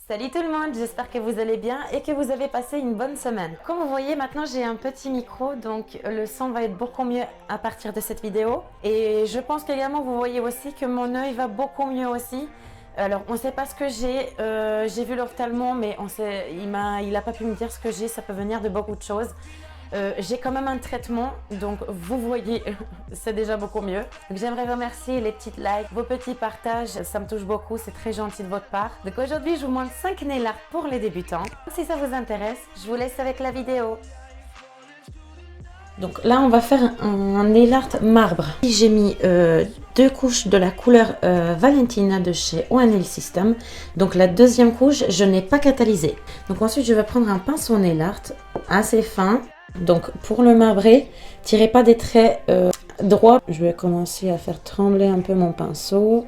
Salut tout le monde, j'espère que vous allez bien et que vous avez passé une bonne semaine. Comme vous voyez, maintenant j'ai un petit micro, donc le son va être beaucoup mieux à partir de cette vidéo. Et je pense qu'également vous voyez aussi que mon œil va beaucoup mieux aussi. Alors on ne sait pas ce que j'ai vu l'ophtalmo, mais il n'a pas pu me dire ce que j'ai, ça peut venir de beaucoup de choses. J'ai quand même un traitement, donc vous voyez, c'est déjà beaucoup mieux. J'aimerais remercier les petites likes, vos petits partages, ça me touche beaucoup, c'est très gentil de votre part. Donc aujourd'hui, je vous montre 5 nail art pour les débutants. Si ça vous intéresse, je vous laisse avec la vidéo. Donc là, on va faire un nail art marbre. J'ai mis 2 couches de la couleur Valentina de chez One Nail System. Donc la deuxième couche, je n'ai pas catalysé. Donc ensuite, je vais prendre un pinceau nail art assez fin. Donc pour le marbrer, tirez pas des traits droits. Je vais commencer à faire trembler un peu mon pinceau.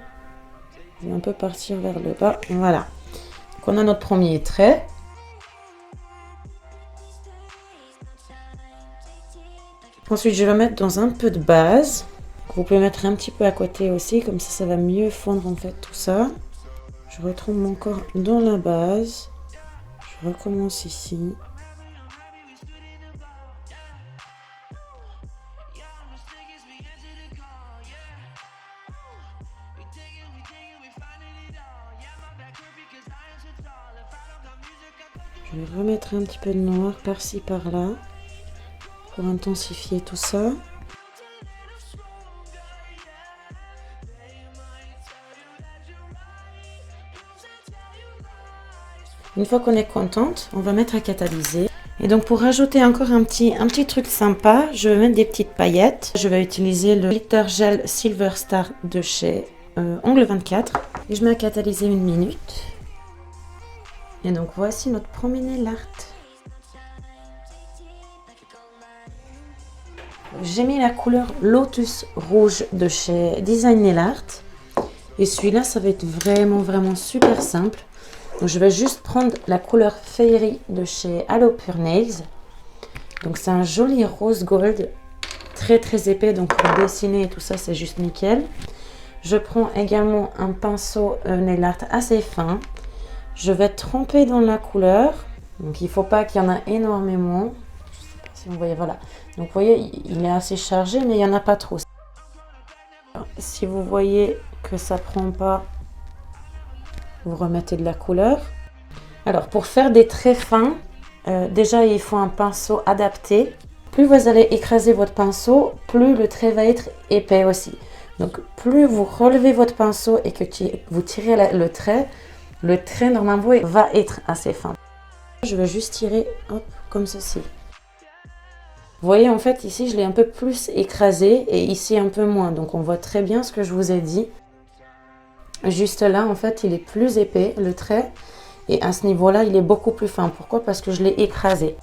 Je vais un peu partir vers le bas. Voilà. Donc on a notre premier trait. Ensuite, je vais mettre dans un peu de base. Vous pouvez mettre un petit peu à côté aussi, comme ça va mieux fondre en fait tout ça. Je retrempe mon corps dans la base. Je recommence ici. Je vais remettre un petit peu de noir par-ci par-là pour intensifier tout ça. Une fois qu'on est contente, on va mettre à catalyser. Et donc pour rajouter encore un petit truc sympa, je vais mettre des petites paillettes. Je vais utiliser le glitter gel Silver Star de chez Ongle 24. Et je mets à catalyser 1 minute. Et donc voici notre premier nail art. J'ai mis la couleur Lotus rouge de chez Design Nail Art. Et celui-là, ça va être vraiment super simple. Donc je vais juste prendre la couleur Fairy de chez Halo Pure Nails. Donc c'est un joli rose gold, très épais. Donc pour dessiner et tout ça, c'est juste nickel. Je prends également un pinceau nail art assez fin. Je vais tremper dans la couleur. Donc il ne faut pas qu'il y en ait énormément. Je sais pas si vous voyez, voilà. Donc vous voyez, il est assez chargé, mais il n'y en a pas trop. Si vous voyez que ça prend pas, vous remettez de la couleur. Alors pour faire des traits fins, déjà il faut un pinceau adapté. Plus vous allez écraser votre pinceau, plus le trait va être épais aussi. Donc plus vous relevez votre pinceau et que vous tirez le trait normalement va être assez fin. Je vais juste tirer hop, comme ceci. Vous voyez, en fait, ici, je l'ai un peu plus écrasé et ici un peu moins. Donc, on voit très bien ce que je vous ai dit. Juste là, en fait, il est plus épais, le trait. Et à ce niveau-là, il est beaucoup plus fin. Pourquoi? Parce que je l'ai écrasé.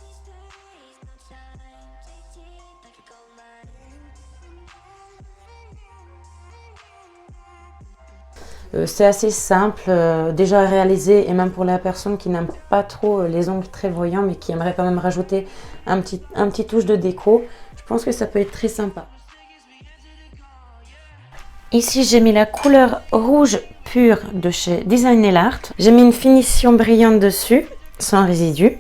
C'est assez simple déjà à réaliser et même pour la personne qui n'aime pas trop les ongles très voyants mais qui aimerait quand même rajouter un petit touche de déco, je pense que ça peut être très sympa. Ici j'ai mis la couleur rouge pure de chez Design Nail Art. J'ai mis une finition brillante dessus, sans résidus.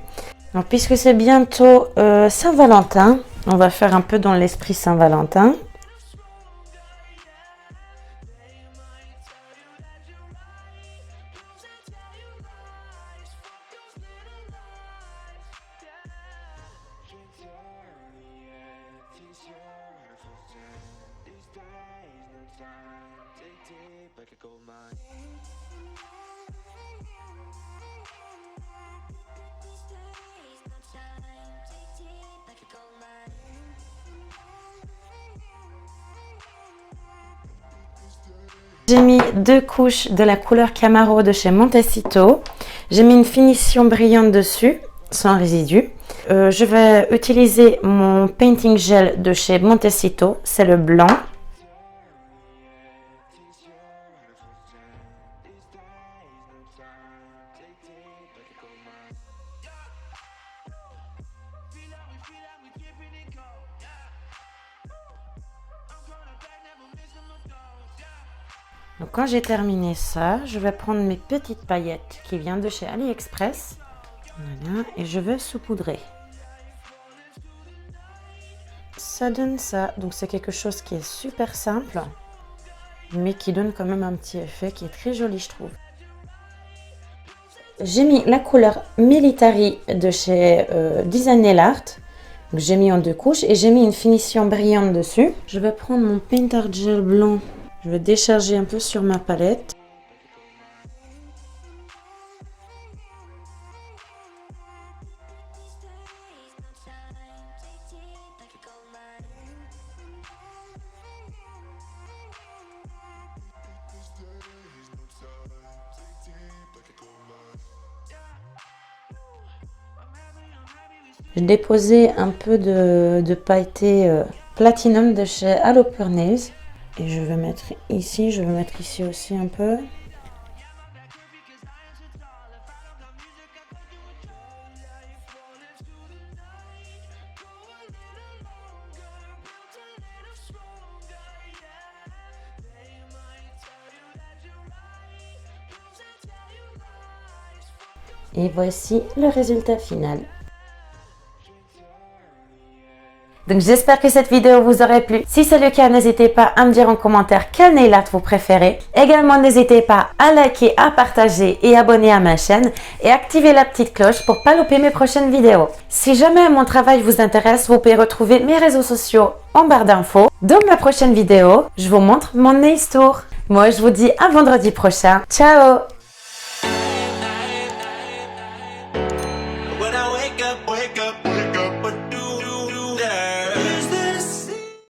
Donc, puisque c'est bientôt Saint-Valentin, on va faire un peu dans l'esprit Saint-Valentin. J'ai mis 2 couches de la couleur Camaro de chez Montecito. J'ai mis une finition brillante dessus, sans résidus. Je vais utiliser mon painting gel de chez Montecito, c'est le blanc. Donc quand j'ai terminé ça, je vais prendre mes petites paillettes qui viennent de chez AliExpress. Voilà, et je vais saupoudrer. Ça donne ça, donc c'est quelque chose qui est super simple, mais qui donne quand même un petit effet qui est très joli, je trouve. J'ai mis la couleur Military de chez Design Nail Art. J'ai mis en 2 couches et j'ai mis une finition brillante dessus. Je vais prendre mon Paint Art Gel blanc. Je vais décharger un peu sur ma palette. J'ai déposé un peu de pailleté Platinum de chez Alloper Nails. Et je vais mettre ici, je vais mettre ici aussi un peu. Et voici le résultat final. Donc j'espère que cette vidéo vous aurait plu. Si c'est le cas, n'hésitez pas à me dire en commentaire quel nail art vous préférez. Également, n'hésitez pas à liker, à partager et abonner à ma chaîne et activer la petite cloche pour ne pas louper mes prochaines vidéos. Si jamais mon travail vous intéresse, vous pouvez retrouver mes réseaux sociaux en barre d'infos. Dans ma prochaine vidéo, je vous montre mon nail tour. Moi, je vous dis à vendredi prochain. Ciao!